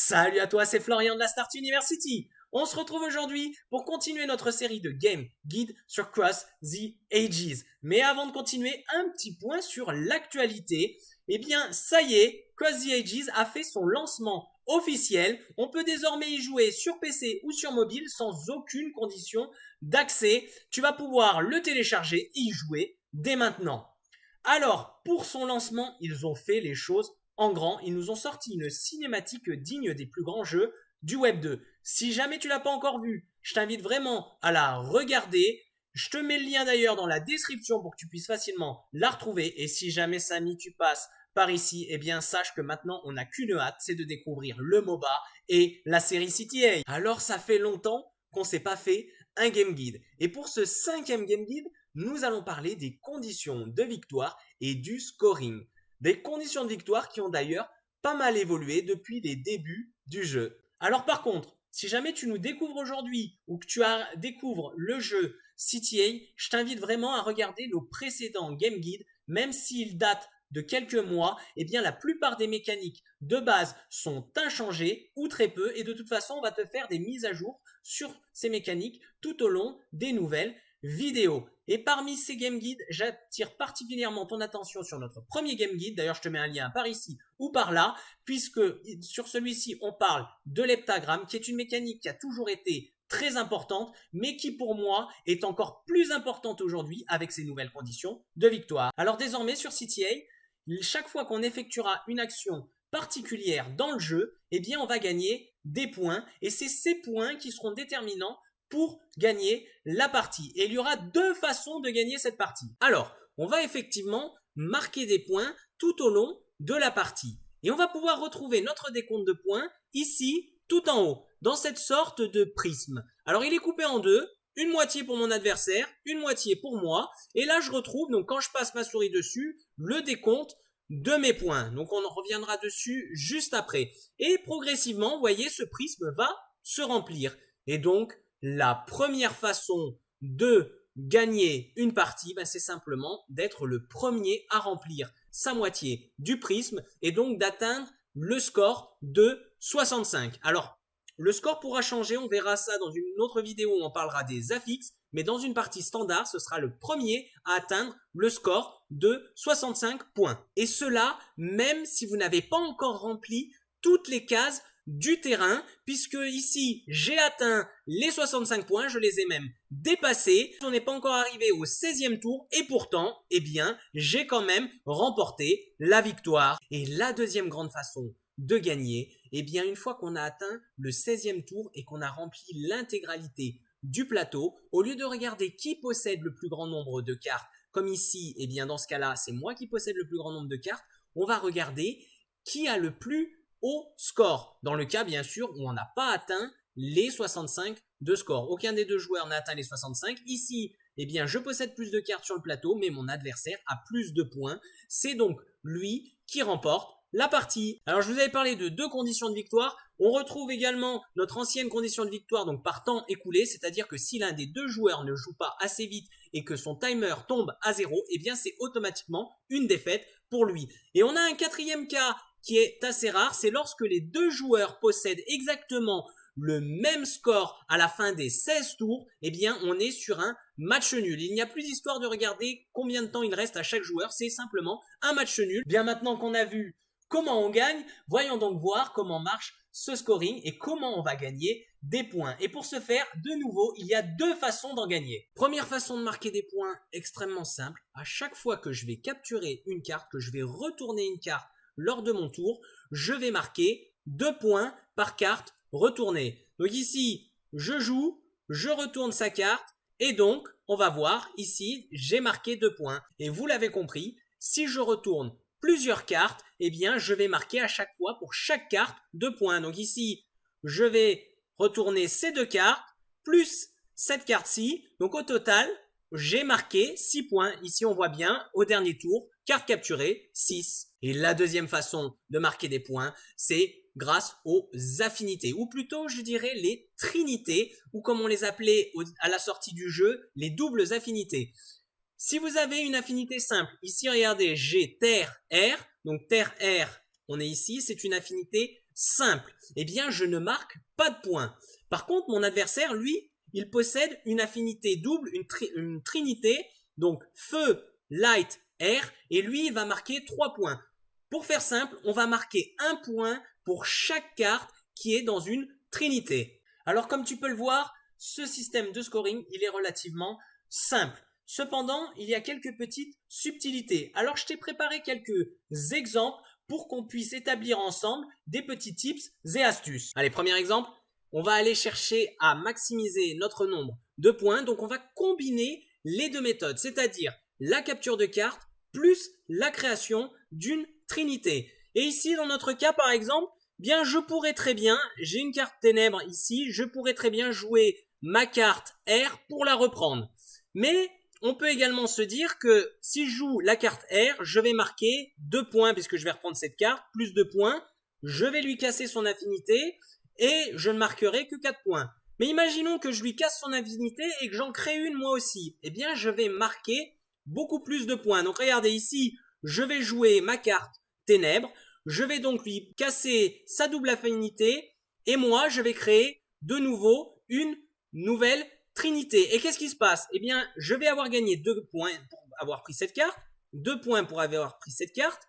Salut à toi, c'est Florian de la Start University. On se retrouve aujourd'hui pour continuer notre série de Game Guide sur Cross the Ages. Mais avant de continuer, un petit point sur l'actualité. Eh bien, ça y est, Cross the Ages a fait son lancement officiel. On peut désormais y jouer sur PC ou sur mobile sans aucune condition d'accès. Tu vas pouvoir le télécharger et y jouer dès maintenant. Alors, pour son lancement, ils ont fait les choses en grand. Ils nous ont sorti une cinématique digne des plus grands jeux du Web 2. Si jamais tu l'as pas encore vue, je t'invite vraiment à la regarder. Je te mets le lien d'ailleurs dans la description pour que tu puisses facilement la retrouver. Et si jamais Samy tu passes par ici, eh bien sache que maintenant on n'a qu'une hâte, c'est de découvrir le MOBA et la série CTA. Alors ça fait longtemps qu'on s'est pas fait un Game Guide. Et pour ce 5e Game Guide, nous allons parler des conditions de victoire et du scoring. Des conditions de victoire qui ont d'ailleurs pas mal évolué depuis les débuts du jeu. Alors par contre, si jamais tu nous découvres aujourd'hui ou que tu découvres le jeu CTA, je t'invite vraiment à regarder nos précédents Game Guide, même s'ils datent de quelques mois, eh bien la plupart des mécaniques de base sont inchangées ou très peu et de toute façon on va te faire des mises à jour sur ces mécaniques tout au long des nouvelles vidéos. Et parmi ces Game Guides, j'attire particulièrement ton attention sur notre premier Game Guide. D'ailleurs, je te mets un lien par ici ou par là, puisque sur celui-ci, on parle de l'heptagramme, qui est une mécanique qui a toujours été très importante, mais qui pour moi est encore plus importante aujourd'hui avec ces nouvelles conditions de victoire. Alors désormais, sur CTA, chaque fois qu'on effectuera une action particulière dans le jeu, eh bien on va gagner des points, et c'est ces points qui seront déterminants pour gagner la partie. Et il y aura deux façons de gagner cette partie. Alors, on va effectivement marquer des points tout au long de la partie. Et on va pouvoir retrouver notre décompte de points ici, tout en haut, dans cette sorte de prisme. Alors, il est coupé en deux, une moitié pour mon adversaire, une moitié pour moi. Et là, je retrouve, donc quand je passe ma souris dessus, le décompte de mes points. Donc, on en reviendra dessus juste après. Et progressivement, vous voyez, ce prisme va se remplir. Et donc, la première façon de gagner une partie, c'est simplement d'être le premier à remplir sa moitié du prisme et donc d'atteindre le score de 65. Alors, le score pourra changer, on verra ça dans une autre vidéo où on parlera des affixes, mais dans une partie standard, ce sera le premier à atteindre le score de 65 points. Et cela, même si vous n'avez pas encore rempli toutes les cases du terrain, puisque ici j'ai atteint les 65 points, je les ai même dépassés. On n'est pas encore arrivé au 16e tour et pourtant, eh bien, j'ai quand même remporté la victoire. Et la deuxième grande façon de gagner, eh bien, une fois qu'on a atteint le 16e tour et qu'on a rempli l'intégralité du plateau, au lieu de regarder qui possède le plus grand nombre de cartes, comme ici, eh bien, dans ce cas-là, c'est moi qui possède le plus grand nombre de cartes, on va regarder qui a le plus au score, dans le cas bien sûr où on n'a pas atteint les 65 de score. Aucun des deux joueurs n'a atteint les 65. Ici, eh bien, je possède plus de cartes sur le plateau, mais mon adversaire a plus de points. C'est donc lui qui remporte la partie. Alors, je vous avais parlé de deux conditions de victoire. On retrouve également notre ancienne condition de victoire, donc par temps écoulé, c'est-à-dire que si l'un des deux joueurs ne joue pas assez vite et que son timer tombe à 0, eh bien, c'est automatiquement une défaite pour lui. Et on a un quatrième cas qui est assez rare, c'est lorsque les deux joueurs possèdent exactement le même score à la fin des 16 tours, eh bien on est sur un match nul. Il n'y a plus d'histoire de regarder combien de temps il reste à chaque joueur, c'est simplement un match nul. Bien maintenant qu'on a vu comment on gagne, voyons donc voir comment marche ce scoring et comment on va gagner des points. Et pour ce faire, de nouveau, il y a deux façons d'en gagner. Première façon de marquer des points, extrêmement simple. À chaque fois que je vais capturer une carte, que je vais retourner une carte lors de mon tour, je vais marquer 2 points par carte retournée. Donc ici, je joue, je retourne sa carte et donc, on va voir ici, j'ai marqué 2 points. Et vous l'avez compris, si je retourne plusieurs cartes, eh bien, je vais marquer à chaque fois pour chaque carte 2 points. Donc ici, je vais retourner ces 2 cartes plus cette carte-ci. Donc au total, j'ai marqué 6 points. Ici, on voit bien, au dernier tour, carte capturée, 6. Et la deuxième façon de marquer des points, c'est grâce aux affinités, ou plutôt, je dirais, les trinités, ou comme on les appelait à la sortie du jeu, les doubles affinités. Si vous avez une affinité simple, ici, regardez, j'ai terre, R, donc terre, R, on est ici, c'est une affinité simple. Eh bien, je ne marque pas de points. Par contre, mon adversaire, lui, il possède une affinité double, une trinité, donc feu, light, air, et lui, il va marquer 3 points. Pour faire simple, on va marquer 1 point pour chaque carte qui est dans une trinité. Alors, comme tu peux le voir, ce système de scoring, il est relativement simple. Cependant, il y a quelques petites subtilités. Alors, je t'ai préparé quelques exemples pour qu'on puisse établir ensemble des petits tips et astuces. Allez, premier exemple, on va aller chercher à maximiser notre nombre de points. Donc, on va combiner les deux méthodes, c'est-à-dire la capture de carte plus la création d'une trinité. Et ici, dans notre cas, par exemple, bien, je pourrais très bien, j'ai une carte ténèbres ici, je pourrais très bien jouer ma carte R pour la reprendre. Mais on peut également se dire que si je joue la carte R, je vais marquer 2 points puisque je vais reprendre cette carte, plus 2 points. Je vais lui casser son affinité et je ne marquerai que 4 points. Mais imaginons que je lui casse son affinité et que j'en crée une moi aussi. Eh bien, je vais marquer beaucoup plus de points. Donc regardez ici, je vais jouer ma carte ténèbres. Je vais donc lui casser sa double affinité et moi, je vais créer de nouveau une nouvelle trinité. Et qu'est-ce qui se passe? Eh bien, je vais avoir gagné 2 points pour avoir pris cette carte, 2 points pour avoir pris cette carte,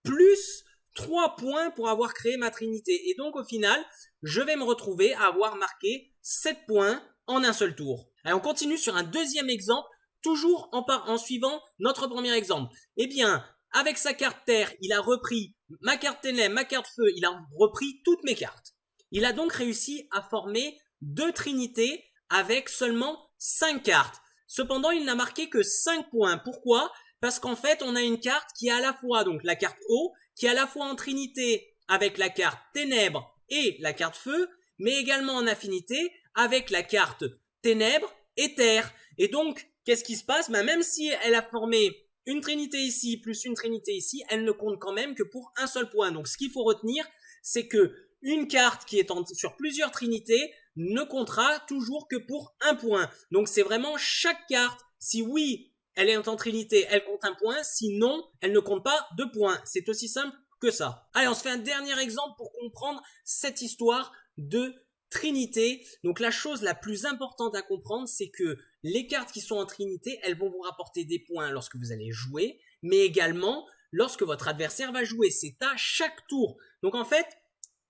plus 3 points pour avoir créé ma trinité. Et donc, au final, je vais me retrouver à avoir marqué 7 points en un seul tour. Allez, on continue sur un deuxième exemple, toujours en suivant notre premier exemple. Eh bien, avec sa carte terre, il a repris ma carte ténèbres, ma carte feu, il a repris toutes mes cartes. Il a donc réussi à former 2 trinités avec seulement 5 cartes. Cependant, il n'a marqué que 5 points. Pourquoi? Parce qu'en fait, on a une carte qui est à la fois, donc la carte eau, qui est à la fois en trinité avec la carte ténèbres et la carte feu, mais également en affinité avec la carte ténèbres et terre. Et donc, qu'est-ce qui se passe? Même si elle a formé une trinité ici plus une trinité ici, elle ne compte quand même que pour un seul point. Donc, ce qu'il faut retenir, c'est que une carte qui est sur plusieurs trinités ne comptera toujours que pour un point. Donc, c'est vraiment chaque carte. Si oui, elle est en trinité, elle compte un point. Si non, elle ne compte pas 2 points. C'est aussi simple que ça. Allez, on se fait un dernier exemple pour comprendre cette histoire de trinité. Donc, la chose la plus importante à comprendre, c'est que les cartes qui sont en trinité, elles vont vous rapporter des points lorsque vous allez jouer, mais également lorsque votre adversaire va jouer. C'est à chaque tour. Donc, en fait,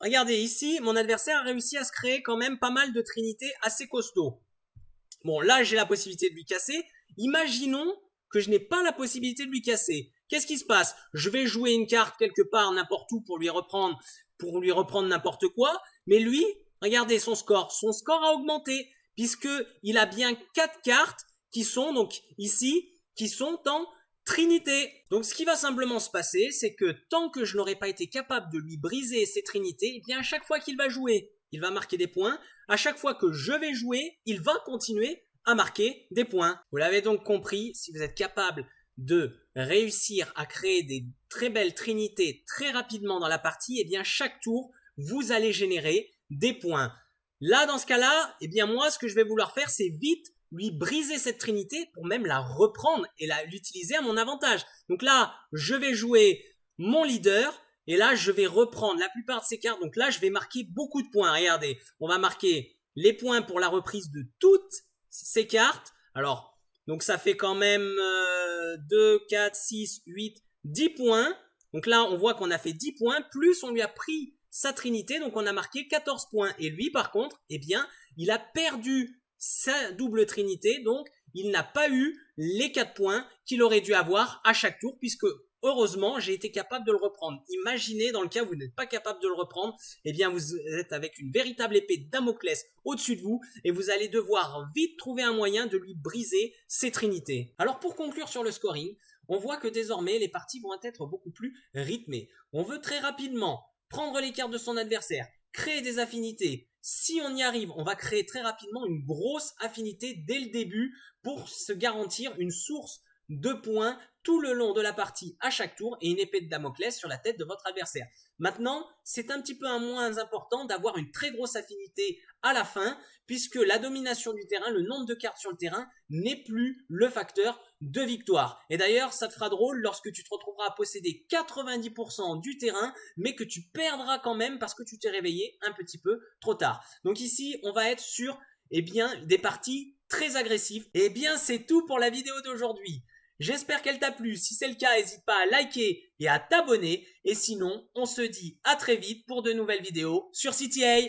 regardez ici, mon adversaire a réussi à se créer quand même pas mal de trinités assez costauds. Bon, là, j'ai la possibilité de lui casser. Imaginons que je n'ai pas la possibilité de lui casser. Qu'est-ce qui se passe? Je vais jouer une carte quelque part, n'importe où, pour lui reprendre n'importe quoi. Mais lui, regardez son score. Son score a augmenté puisqu'il a bien 4 cartes qui sont donc ici, qui sont en trinité. Donc ce qui va simplement se passer, c'est que tant que je n'aurai pas été capable de lui briser ses trinités, eh bien à chaque fois qu'il va jouer, il va marquer des points. À chaque fois que je vais jouer, il va continuer à marquer des points. Vous l'avez donc compris, si vous êtes capable de réussir à créer des très belles trinités très rapidement dans la partie, eh bien chaque tour, vous allez générer des points. Là, dans ce cas-là, eh bien moi, ce que je vais vouloir faire, c'est vite lui briser cette trinité pour même la reprendre et l'utiliser à mon avantage. Donc là, je vais jouer mon leader et là, je vais reprendre la plupart de ces cartes. Donc là, je vais marquer beaucoup de points. Regardez, on va marquer les points pour la reprise de toutes ces cartes. Alors, donc ça fait quand même 2, 4, 6, 8, 10 points. Donc là, on voit qu'on a fait 10 points, plus on lui a pris sa trinité, donc on a marqué 14 points. Et lui, par contre, eh bien, il a perdu sa double trinité, donc il n'a pas eu les 4 points qu'il aurait dû avoir à chaque tour, puisque heureusement, j'ai été capable de le reprendre. Imaginez, dans le cas où vous n'êtes pas capable de le reprendre, eh bien, vous êtes avec une véritable épée de Damoclès au-dessus de vous, et vous allez devoir vite trouver un moyen de lui briser ses trinités. Alors, pour conclure sur le scoring, on voit que désormais, les parties vont être beaucoup plus rythmées. On veut très rapidement prendre les cartes de son adversaire, créer des affinités. Si on y arrive, on va créer très rapidement une grosse affinité dès le début pour se garantir une source 2 points tout le long de la partie à chaque tour et une épée de Damoclès sur la tête de votre adversaire. Maintenant, c'est un petit peu moins important d'avoir une très grosse affinité à la fin, puisque la domination du terrain, le nombre de cartes sur le terrain, n'est plus le facteur de victoire. Et d'ailleurs, ça te fera drôle lorsque tu te retrouveras à posséder 90% du terrain, mais que tu perdras quand même parce que tu t'es réveillé un petit peu trop tard. Donc ici, on va être sur des parties très agressives. Et bien, c'est tout pour la vidéo d'aujourd'hui. J'espère qu'elle t'a plu. Si c'est le cas, n'hésite pas à liker et à t'abonner. Et sinon, on se dit à très vite pour de nouvelles vidéos sur CTA.